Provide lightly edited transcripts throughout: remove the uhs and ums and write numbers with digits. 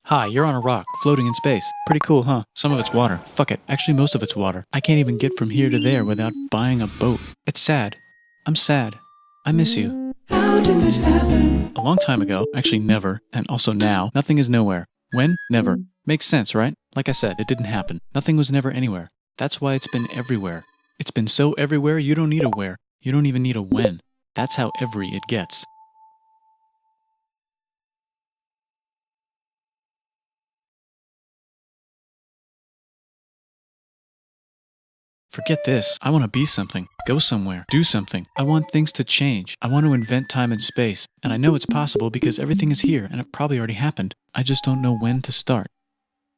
Hi, you're on a rock, floating in space. Pretty cool, huh? Some of it's water. Fuck it. Actually, most of it's water. I can't even get from here to there without buying a boat. It's sad. I'm sad. I miss you. How did this happen? A long time ago, actually never, and also now, nothing is nowhere. When? Never. Makes sense, right? Like I said, it didn't happen. Nothing was never anywhere. That's why it's been everywhere. It's been so everywhere you don't need a where. You don't even need a when. That's how every it gets. Forget this. I want to be something. Go somewhere. Do something. I want things to change. I want to invent time and space. And I know it's possible because everything is here and it probably already happened. I just don't know when to start.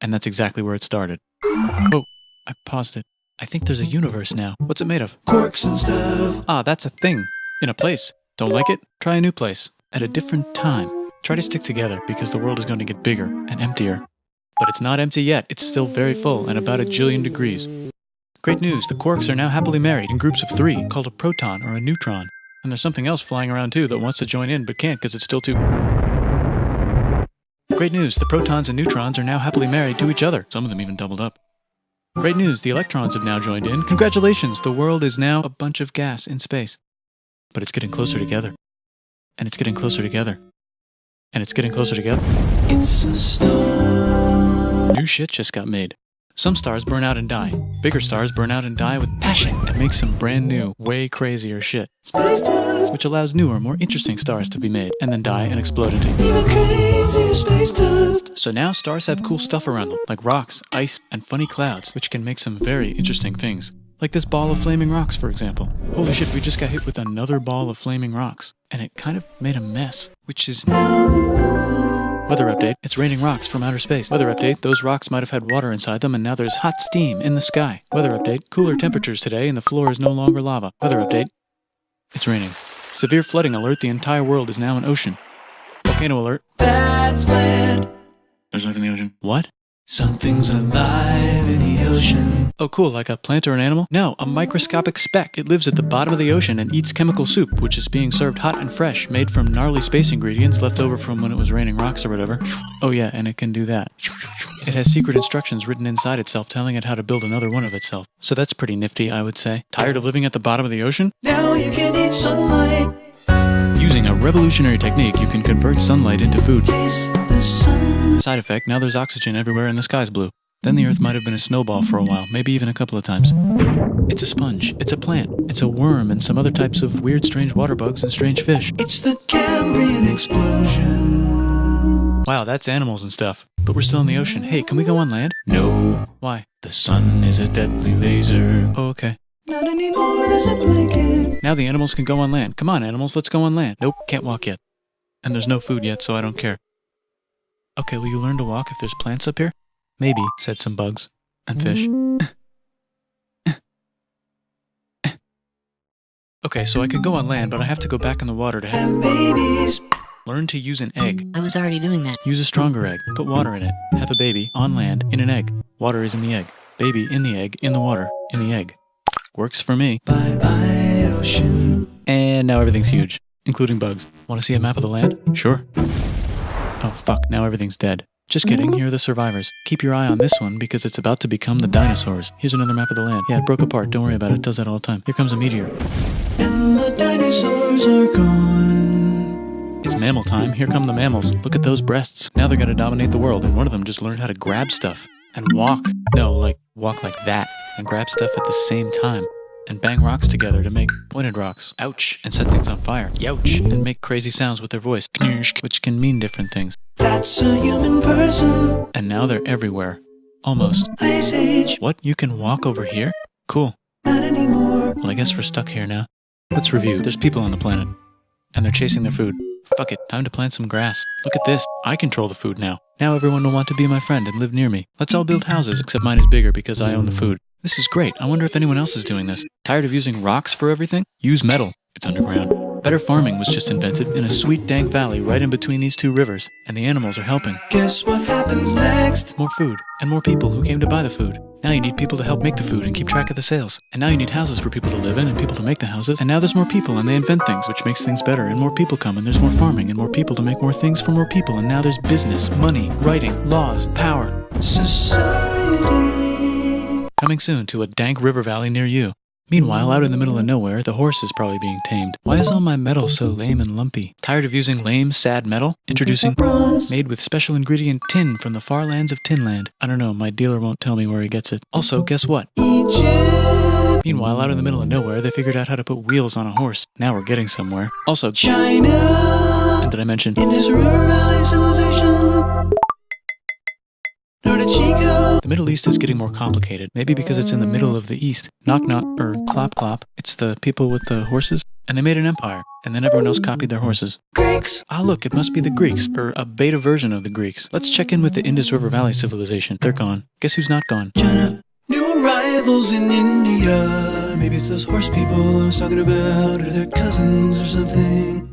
And that's exactly where it started. Oh, I paused it. I think there's a universe now. What's it made of? Quarks and stuff. Ah, that's a thing. In a place. Don't like it? Try a new place. At a different time. Try to stick together because the world is going to get bigger and emptier. But it's not empty yet. It's still very full and about 1 jillion degrees. Great news, the quarks are now happily married in groups of 3, called a proton or a neutron. And there's something else flying around too that wants to join in but can't because it's still too... Great news, the protons and neutrons are now happily married to each other. Some of them even doubled up. Great news, the electrons have now joined in. Congratulations, the world is now a bunch of gas in space. But it's getting closer together. And it's getting closer together. And it's getting closer together. It's a star. New shit just got made. Some stars burn out and die. Bigger stars burn out and die with passion and make some brand new, way crazier shit. Space dust. Which allows newer, more interesting stars to be made and then die and explode into... Even crazier space dust. So now stars have cool stuff around them, like rocks, ice, and funny clouds, which can make some very interesting things. Like this ball of flaming rocks, for example. Holy shit, we just got hit with another ball of flaming rocks. And it kind of made a mess, which is... Now the moon. Weather update, it's raining rocks from outer space. Weather update, those rocks might have had water inside them and now there's hot steam in the sky. Weather update, cooler temperatures today and the floor is no longer lava. Weather update, it's raining. Severe flooding alert, the entire world is now an ocean. Volcano alert. That's land. There's life in the ocean. What? Something's alive in the ocean. Oh cool, like a plant or an animal? No, a microscopic speck. It lives at the bottom of the ocean and eats chemical soup, which is being served hot and fresh, made from gnarly space ingredients left over from when it was raining rocks or whatever. Oh yeah, and it can do that. It has secret instructions written inside itself telling it how to build another one of itself. So that's pretty nifty, I would say. Tired of living at the bottom of the ocean? Now you can eat sunlight. Using a revolutionary technique, you can convert sunlight into food. Taste the sun. Side effect, now there's oxygen everywhere and the sky's blue. Then the Earth might have been a snowball for a while, maybe even a couple of times. It's a sponge, it's a plant, it's a worm and some other types of weird strange water bugs and strange fish. It's the Cambrian explosion. Wow, that's animals and stuff. But we're still in the ocean. Hey, can we go on land? No. Why? The sun is a deadly laser. Oh, okay. Not anymore, there's a blanket. Now the animals can go on land. Come on, animals, let's go on land. Nope, can't walk yet. And there's no food yet, so I don't care. Okay, will you learn to walk if there's plants up here? Maybe, said some bugs. And fish. Okay, so I can go on land, but I have to go back in the water to Have babies. learn to use an egg. I was already doing that. Use a stronger egg. Put water in it. Have a baby on land in an egg. Water is in the egg. Baby in the egg, in the water, in the egg. Works for me. Bye bye, ocean. And now everything's huge, including bugs. Want to see a map of the land? Sure. Oh fuck, now everything's dead. Just kidding, here are the survivors. Keep your eye on this one because it's about to become the dinosaurs. Here's another map of the land. Yeah, it broke apart, don't worry about it, it does that all the time. Here comes a meteor. And the dinosaurs are gone. It's mammal time, here come the mammals. Look at those breasts. Now they're gonna dominate the world and one of them just learned how to grab stuff. And walk. No, like, walk like that. And grab stuff at the same time. And bang rocks together to make pointed rocks. Ouch. And set things on fire. Youch. And make crazy sounds with their voice. Knirsch, which can mean different things. That's a human person. And now they're everywhere. Almost. Ice Age. What? You can walk over here? Cool. Not anymore. Well, I guess we're stuck here now. Let's review. There's people on the planet. And they're chasing their food. Fuck it. Time to plant some grass. Look at this. I control the food now. Now everyone will want to be my friend and live near me. Let's all build houses, except mine is bigger because I own the food. This is great. I wonder if anyone else is doing this. Tired of using rocks for everything? Use metal. It's underground. Better farming was just invented in a sweet dank valley right in between these two rivers, and the animals are helping. Guess what happens next? More food, and more people who came to buy the food. Now you need people to help make the food and keep track of the sales. And now you need houses for people to live in and people to make the houses. And now there's more people and they invent things, which makes things better. And more people come and there's more farming and more people to make more things for more people. And now there's business, money, writing, laws, power. Society. Coming soon to a dank river valley near you. Meanwhile, out in the middle of nowhere, the horse is probably being tamed. Why is all my metal so lame and lumpy? Tired of using lame, sad metal? Introducing bronze, made with special ingredient tin from the far lands of Tinland. I don't know, my dealer won't tell me where he gets it. Also, guess what? Egypt. Meanwhile, out in the middle of nowhere, they figured out how to put wheels on a horse. Now we're getting somewhere. Also, China. and did I mention Indus River Valley Civilization. Norte Chico. the Middle East is getting more complicated. Maybe because it's in the middle of the East. Knock knock, or clop clop. It's the people with the horses. And they made an empire. And then everyone else copied their horses. Greeks. Ah, look, it must be the Greeks, or a beta version of the Greeks. Let's check in with the Indus River Valley civilization. They're gone. Guess who's not gone? China. New arrivals in India. Maybe it's those horse people I was talking about, or their cousins or something.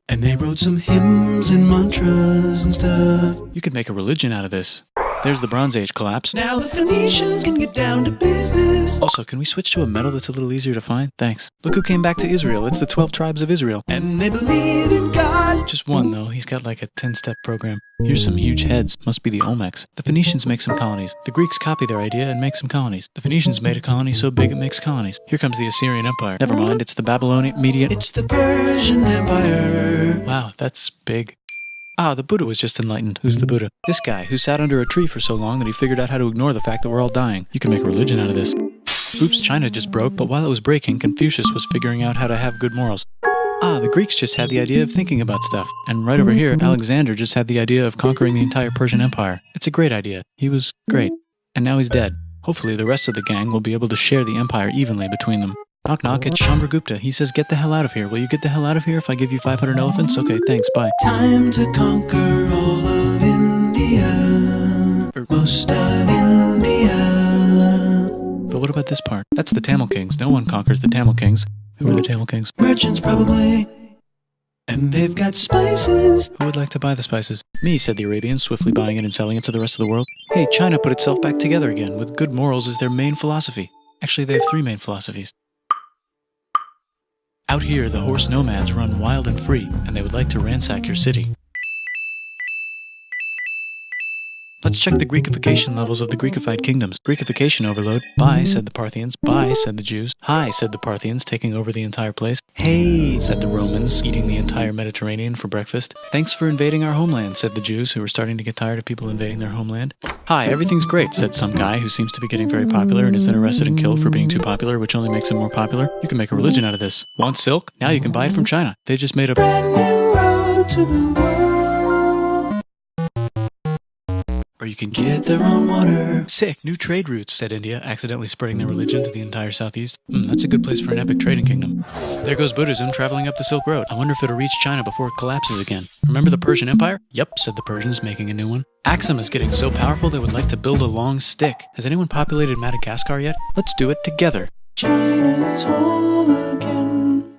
And they wrote some hymns and mantras and stuff. You could make a religion out of this. There's the Bronze Age collapse. Now the Phoenicians can get down to business. Also, can we switch to a metal that's a little easier to find? Thanks. Look who came back to Israel. It's the 12 tribes of Israel. And they believe in God. Just one, though. He's got like a 10-step program. Here's some huge heads. Must be the Olmecs. The Phoenicians make some colonies. The Greeks copy their idea and make some colonies. The Phoenicians made a colony so big it makes colonies. Here comes the Assyrian Empire. Never mind, it's the Babylonian Median. It's the Persian Empire. Wow, that's big. Ah, the Buddha was just enlightened. Who's the Buddha? This guy, who sat under a tree for so long that he figured out how to ignore the fact that we're all dying. You can make a religion out of this. Oops, China just broke, but while it was breaking, Confucius was figuring out how to have good morals. Ah, the Greeks just had the idea of thinking about stuff. And right over here, Alexander just had the idea of conquering the entire Persian Empire. It's a great idea. He was great. And now he's dead. Hopefully the rest of the gang will be able to share the empire evenly between them. Knock knock, it's Chandragupta. He says, get the hell out of here. Will you get the hell out of here if I give you 500 elephants? Okay, thanks, bye. Time to conquer all of India. Or most of India. But what about this part? That's the Tamil Kings. No one conquers the Tamil Kings. Who are the Tamil Kings? Merchants probably. And they've got spices. Who would like to buy the spices? Me, said the Arabians, swiftly buying it and selling it to the rest of the world. Hey, China put itself back together again, with good morals as their main philosophy. Actually, they have 3 main philosophies. Out here, the horse nomads run wild and free, and they would like to ransack your city. Let's check the Greekification levels of the Greekified kingdoms. Greekification overload. Bye, said the Parthians. Bye, said the Jews. Hi, said the Parthians, taking over the entire place. Hey, said the Romans, eating the entire Mediterranean for breakfast. Thanks for invading our homeland, said the Jews, who were starting to get tired of people invading their homeland. Hi, everything's great, said some guy who seems to be getting very popular and is then arrested and killed for being too popular, which only makes him more popular. You can make a religion out of this. Want silk? Now you can buy it from China. They just made a Brand new road to the world. or you can Get their own water. Sick, new trade routes, said India, accidentally spreading their religion to the entire southeast. That's a good place for an epic trading kingdom. There goes Buddhism traveling up the Silk Road. I wonder if it'll reach China before it collapses again. Remember the Persian Empire? Yep, said the Persians, making a new one. Axum is getting so powerful they would like to build a long stick. Has anyone populated Madagascar yet? Let's do it together. China's whole again.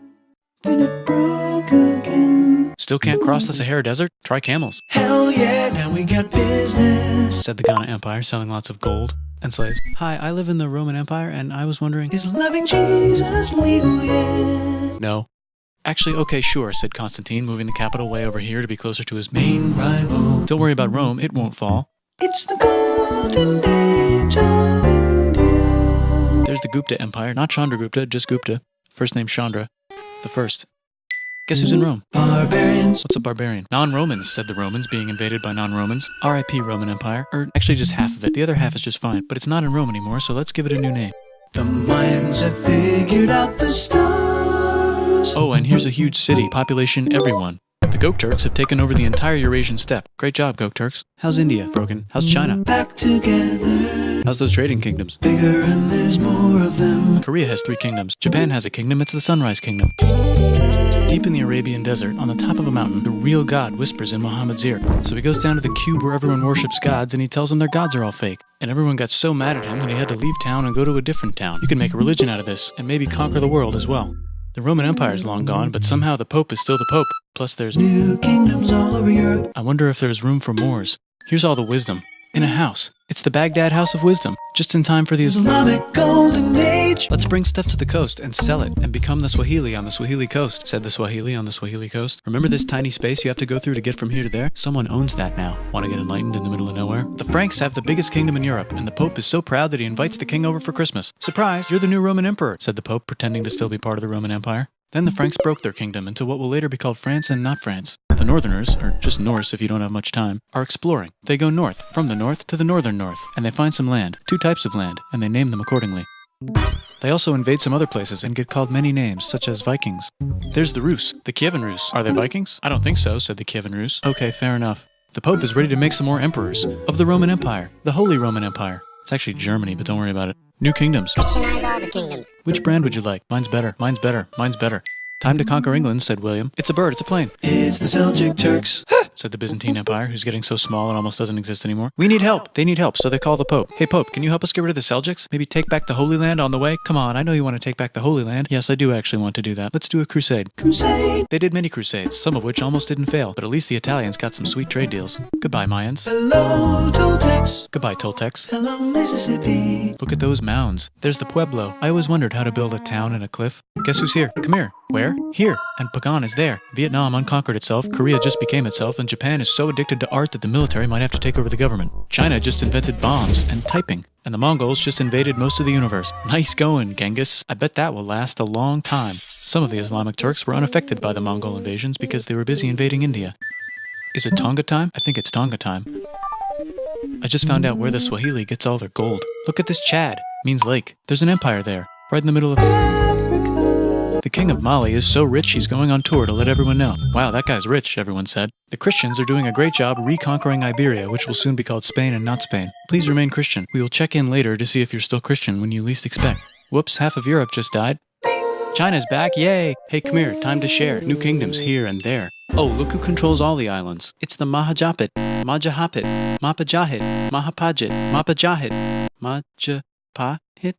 Then it broke again. Still can't cross the Sahara Desert? Try camels, Hell yeah, now we got business. said the Ghana Empire, selling lots of gold and slaves. Hi, I live in the Roman Empire, and I was wondering... Is loving Jesus legal yet? No. Actually, okay, sure, said Constantine, moving the capital way over here to be closer to his main... Rival. Don't worry about Rome, it won't fall. It's the golden age of India. There's the Gupta Empire, not Chandragupta, just Gupta. First name Chandra. The first. Guess who's in Rome? Barbarians. What's a barbarian? Non-Romans, said the Romans, being invaded by non-Romans. R.I.P. Roman Empire. Or actually just half of it. The other half is just fine. But it's not in Rome anymore, so let's give it a new name. The Mayans have figured out the stars. Oh, and here's a huge city. Population everyone. The Gokturks have taken over the entire Eurasian steppe. Great job, Gokturks. How's India? Broken. How's China? Back together. How's those trading kingdoms? Bigger and there's more of them. Korea has 3 kingdoms. Japan has a kingdom. It's the Sunrise Kingdom. Deep in the Arabian desert, on the top of a mountain, the real God whispers in Muhammad's ear. So he goes down to the cube where everyone worships gods, and he tells them their gods are all fake. And everyone got so mad at him that he had to leave town and go to a different town. You can make a religion out of this, and maybe conquer the world as well. The Roman Empire is long gone, but somehow the Pope is still the Pope. Plus there's New kingdoms all over Europe. I wonder if there's room for Moors. Here's all the wisdom. In a house. It's the Baghdad House of Wisdom, just in time for the Islamic Golden Age. Let's bring stuff to the coast and sell it and become the Swahili on the Swahili coast, said the Swahili on the Swahili coast. Remember this tiny space you have to go through to get from here to there? Someone owns that now. Want to get enlightened in the middle of nowhere? The Franks have the biggest kingdom in Europe, and the Pope is so proud that he invites the king over for Christmas. Surprise, you're the new Roman emperor, said the Pope, pretending to still be part of the Roman Empire. Then the Franks broke their kingdom into what will later be called France and not France. The Northerners, or just Norse if you don't have much time, are exploring. They go north, from the north to the northern north, and they find some land, 2 types of land, and they name them accordingly. They also invade some other places and get called many names, such as Vikings. There's the Rus, the Kievan Rus. Are they Vikings? I don't think so, said the Kievan Rus. Okay, fair enough. The Pope is ready to make some more emperors of the Roman Empire, the Holy Roman Empire. It's actually Germany, but don't worry about it. New kingdoms. Christianize all the kingdoms. Which brand would you like? Mine's better, mine's better, mine's better. Time to conquer England, said William. It's a bird, it's a plane. It's the Seljuk Turks. Said the Byzantine Empire, who's getting so small it almost doesn't exist anymore. We need help. They need help, so they call the Pope. Hey Pope, can you help us get rid of the Seljuks? Maybe take back the Holy Land on the way? Come on, I know you want to take back the Holy Land. Yes, I do actually want to do that. Let's do a crusade. Crusade. They did many crusades, some of which almost didn't fail, but at least the Italians got some sweet trade deals. Goodbye, Mayans. Hello, Toltecs. Goodbye, Toltecs. Hello, Mississippi. Look at those mounds. There's the Pueblo. I always wondered how to build a town in a cliff. Guess who's here? Come here. Where? Here. And Pagan is there. Vietnam unconquered itself, Korea just became itself, and Japan is so addicted to art that the military might have to take over the government. China just invented bombs and typing. And the Mongols just invaded most of the universe. Nice going, Genghis. I bet that will last a long time. Some of the Islamic Turks were unaffected by the Mongol invasions because they were busy invading India. Is it Tonga time? I think it's Tonga time. I just found out where the Swahili gets all their gold. Look at this Chad. Means lake. There's an empire there, right in the middle of Africa. The king of Mali is so rich he's going on tour to let everyone know. Wow, that guy's rich, everyone said. The Christians are doing a great job reconquering Iberia, which will soon be called Spain and not Spain. Please remain Christian. We will check in later to see if you're still Christian when you least expect. Whoops, half of Europe just died. China's back, yay! Hey, come here, time to share. New kingdoms here and there. Oh, look who controls all the islands. It's the Mahajapit, Majapahit, Mapajahit, Mahapajit, Mapajahit, Majapahit.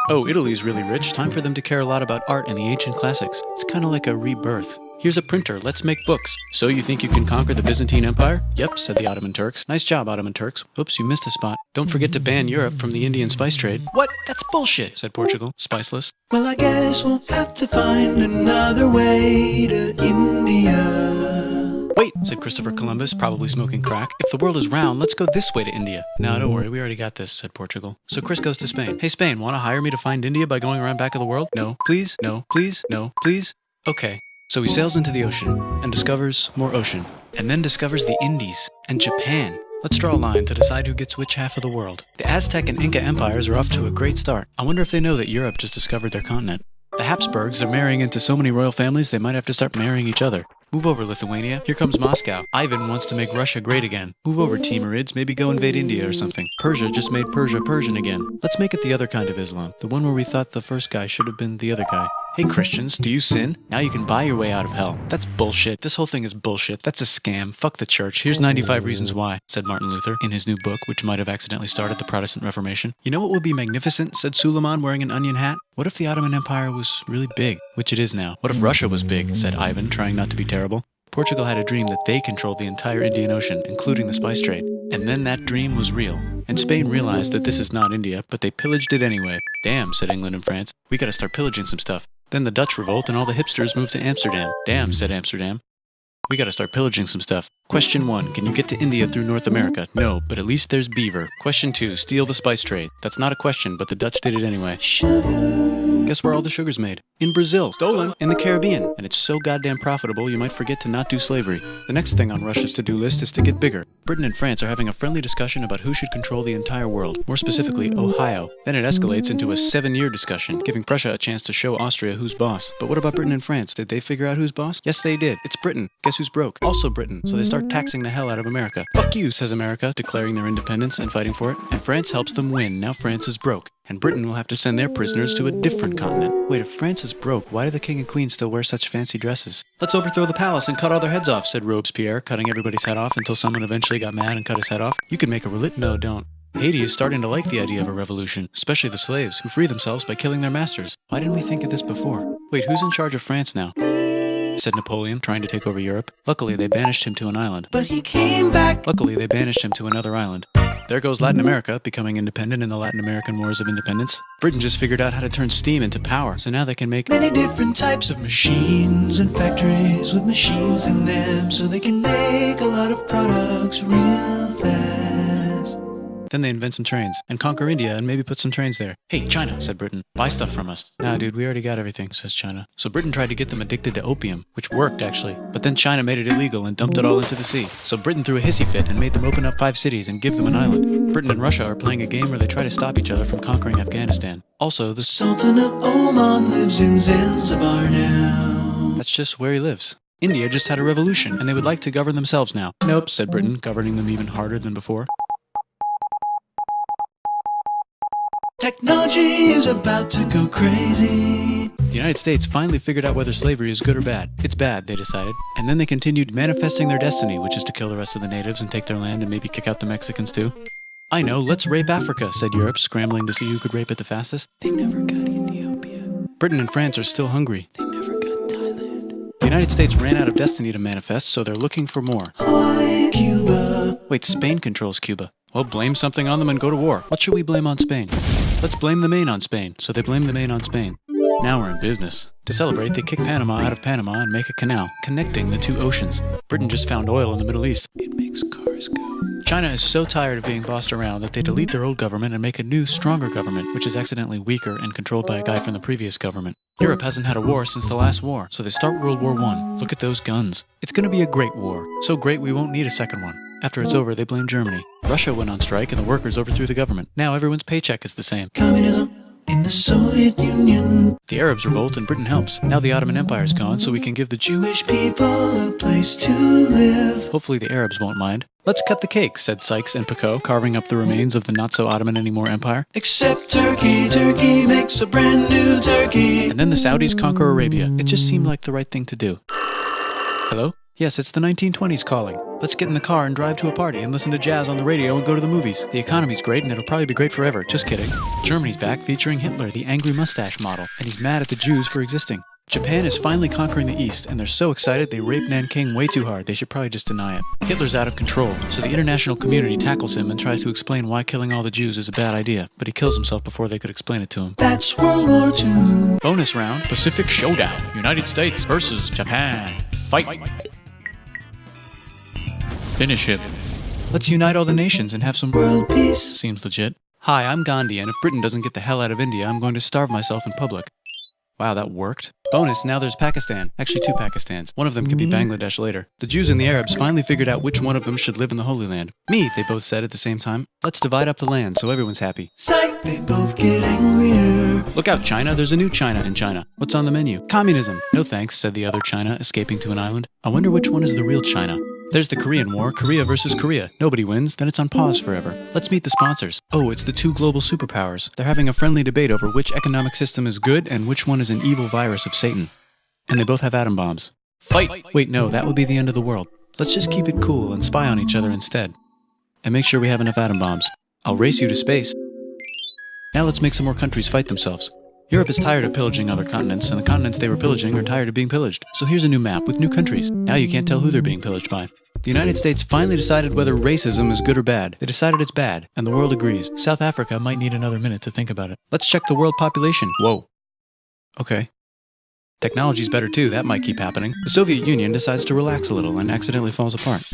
Oh, Italy's really rich. Time for them to care a lot about art and the ancient classics. It's kind of like a rebirth. Here's a printer, let's make books. So you think you can conquer the Byzantine Empire? Yep, said the Ottoman Turks. Nice job, Ottoman Turks. Oops, you missed a spot. Don't forget to ban Europe from the Indian spice trade. What? That's bullshit, said Portugal, spiceless. Well, I guess we'll have to find another way to India. Wait, said Christopher Columbus, probably smoking crack. If the world is round, let's go this way to India. No, don't worry, we already got this, said Portugal. So Chris goes to Spain. Hey, Spain, want to hire me to find India by going around back of the world? No, please, no, please, no, please. Okay. So he sails into the ocean and discovers more ocean, and then discovers the Indies and Japan. Let's draw a line to decide who gets which half of the world. The Aztec and Inca empires are off to a great start. I wonder if they know that Europe just discovered their continent. The Habsburgs are marrying into so many royal families they might have to start marrying each other. Move over, Lithuania. Here comes Moscow. Ivan wants to make Russia great again. Move over, Timurids. Maybe go invade India or something. Persia just made Persia Persian again. Let's make it the other kind of Islam. The one where we thought the first guy should have been the other guy. Hey Christians, do you sin? Now you can buy your way out of hell. That's bullshit. This whole thing is bullshit. That's a scam. Fuck the church. Here's 95 reasons why, said Martin Luther in his new book, which might have accidentally started the Protestant Reformation. You know what would be magnificent, said Suleiman wearing an onion hat? What if the Ottoman Empire was really big, which it is now? What if Russia was big, said Ivan, trying not to be terrible. Portugal had a dream that they controlled the entire Indian Ocean, including the spice trade. And then that dream was real. And Spain realized that this is not India, but they pillaged it anyway. Damn, said England and France. We gotta start pillaging some stuff. Then the Dutch revolt and all the hipsters moved to Amsterdam. Damn, said Amsterdam. We gotta start pillaging some stuff. Question 1, can you get to India through North America? No, but at least there's beaver. Question 2, steal the spice trade. That's not a question, but the Dutch did it anyway. Guess where all the sugar's made? In Brazil. Stolen. In the Caribbean. And it's so goddamn profitable you might forget to not do slavery. The next thing on Russia's to-do list is to get bigger. Britain and France are having a friendly discussion about who should control the entire world. More specifically, Ohio. Then it escalates into a 7-year discussion, giving Prussia a chance to show Austria who's boss. But what about Britain and France? Did they figure out who's boss? Yes, they did. It's Britain. Guess who's broke? Also Britain. So they start taxing the hell out of America. Fuck you, says America, declaring their independence and fighting for it. And France helps them win. Now France is broke. And Britain will have to send their prisoners to a different continent. Wait, if France is broke, why do the king and queen still wear such fancy dresses? Let's overthrow the palace and cut all their heads off, said Robespierre, cutting everybody's head off until someone eventually got mad and cut his head off. You could make a No, don't. Haiti is starting to like the idea of a revolution, especially the slaves, who free themselves by killing their masters. Why didn't we think of this before? Wait, who's in charge of France now? Said Napoleon, trying to take over Europe. Luckily, they banished him to an island. But he came back. Luckily, they banished him to another island. There goes Latin America, becoming independent in the Latin American Wars of Independence. Britain just figured out how to turn steam into power, so now they can make many different types of machines and factories with machines in them, so they can make a lot of products real fast. Then they invent some trains, and conquer India and maybe put some trains there. Hey, China, said Britain, buy stuff from us. Nah, dude, we already got everything, says China. So Britain tried to get them addicted to opium, which worked, actually. But then China made it illegal and dumped it all into the sea. So Britain threw a hissy fit and made them open up 5 cities and give them an island. Britain and Russia are playing a game where they try to stop each other from conquering Afghanistan. Also, the Sultan of Oman lives in Zanzibar now. That's just where he lives. India just had a revolution, and they would like to govern themselves now. Nope, said Britain, governing them even harder than before. Technology is about to go crazy. The United States finally figured out whether slavery is good or bad. It's bad, they decided. And then they continued manifesting their destiny, which is to kill the rest of the natives and take their land and maybe kick out the Mexicans too. I know, let's rape Africa, said Europe, scrambling to see who could rape it the fastest. They never got Ethiopia. Britain and France are still hungry. They never got Thailand. The United States ran out of destiny to manifest, so they're looking for more. Hawaii, Cuba. Wait, Spain controls Cuba. Well, blame something on them and go to war. What should we blame on Spain? Let's blame the Maine on Spain. So they blame the Maine on Spain. Now we're in business. To celebrate, they kick Panama out of Panama and make a canal, connecting the 2 oceans. Britain just found oil in the Middle East. It makes cars go. China is so tired of being bossed around that they delete their old government and make a new, stronger government, which is accidentally weaker and controlled by a guy from the previous government. Europe hasn't had a war since the last war, so they start World War I. Look at those guns. It's gonna be a great war. So great we won't need a second one. After it's over, they blame Germany. Russia went on strike and the workers overthrew the government. Now everyone's paycheck is the same. Communism in the Soviet Union. The Arabs revolt and Britain helps. Now the Ottoman Empire's gone, so we can give the Jewish people a place to live. Hopefully the Arabs won't mind. Let's cut the cake, said Sykes and Picot, carving up the remains of the not-so-Ottoman-anymore empire. Except Turkey. Turkey makes a brand new Turkey. And then the Saudis conquer Arabia. It just seemed like the right thing to do. Hello? Yes, it's the 1920s calling. Let's get in the car and drive to a party and listen to jazz on the radio and go to the movies. The economy's great and it'll probably be great forever. Just kidding. Germany's back featuring Hitler, the angry mustache model, and he's mad at the Jews for existing. Japan is finally conquering the East, and they're so excited they rape Nanking way too hard. They should probably just deny it. Hitler's out of control, so the international community tackles him and tries to explain why killing all the Jews is a bad idea, but he kills himself before they could explain it to him. That's World War II. Bonus round, Pacific Showdown. United States versus Japan. Fight! Finish him. Let's unite all the nations and have some World peace. Seems legit. Hi, I'm Gandhi, and if Britain doesn't get the hell out of India, I'm going to starve myself in public. Wow, that worked. Bonus, now there's Pakistan. Actually, 2 Pakistans. One of them could be Bangladesh later. The Jews and the Arabs finally figured out which one of them should live in the Holy Land. Me, they both said at the same time. Let's divide up the land so everyone's happy. Psych, they both get angrier. Look out, China. There's a new China in China. What's on the menu? Communism. No thanks, said the other China, escaping to an island. I wonder which one is the real China. There's the Korean War, Korea versus Korea. Nobody wins, then it's on pause forever. Let's meet the sponsors. Oh, it's the 2 global superpowers. They're having a friendly debate over which economic system is good and which one is an evil virus of Satan. And they both have atom bombs. Fight! Wait, no, that would be the end of the world. Let's just keep it cool and spy on each other instead. And make sure we have enough atom bombs. I'll race you to space. Now let's make some more countries fight themselves. Europe is tired of pillaging other continents, and the continents they were pillaging are tired of being pillaged. So here's a new map with new countries. Now you can't tell who they're being pillaged by. The United States finally decided whether racism is good or bad. They decided it's bad, and the world agrees. South Africa might need another minute to think about it. Let's check the world population. Whoa. Okay. Technology's better too, that might keep happening. The Soviet Union decides to relax a little and accidentally falls apart.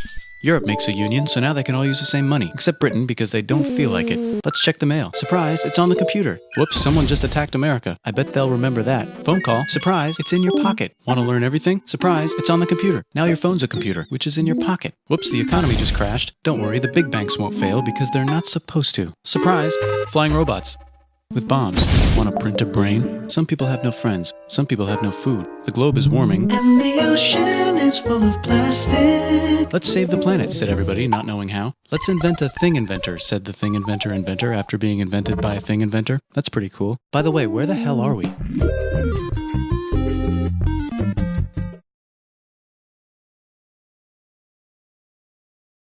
Europe makes a union, so now they can all use the same money, except Britain because they don't feel like it. Let's check the mail. Surprise, it's on the computer. Whoops, someone just attacked America. I bet they'll remember that. Phone call. Surprise, it's in your pocket. Want to learn everything? Surprise, it's on the computer. Now your phone's a computer, which is in your pocket. Whoops, the economy just crashed. Don't worry, the big banks won't fail because they're not supposed to. Surprise, flying robots. With bombs. Want to print a brain? Some people have no friends. Some people have no food. The globe is warming. And the ocean is full of plastic. Let's save the planet, said everybody, not knowing how. Let's invent a thing inventor, said the thing inventor after being invented by a thing inventor. That's pretty cool. By the way, where the hell are we?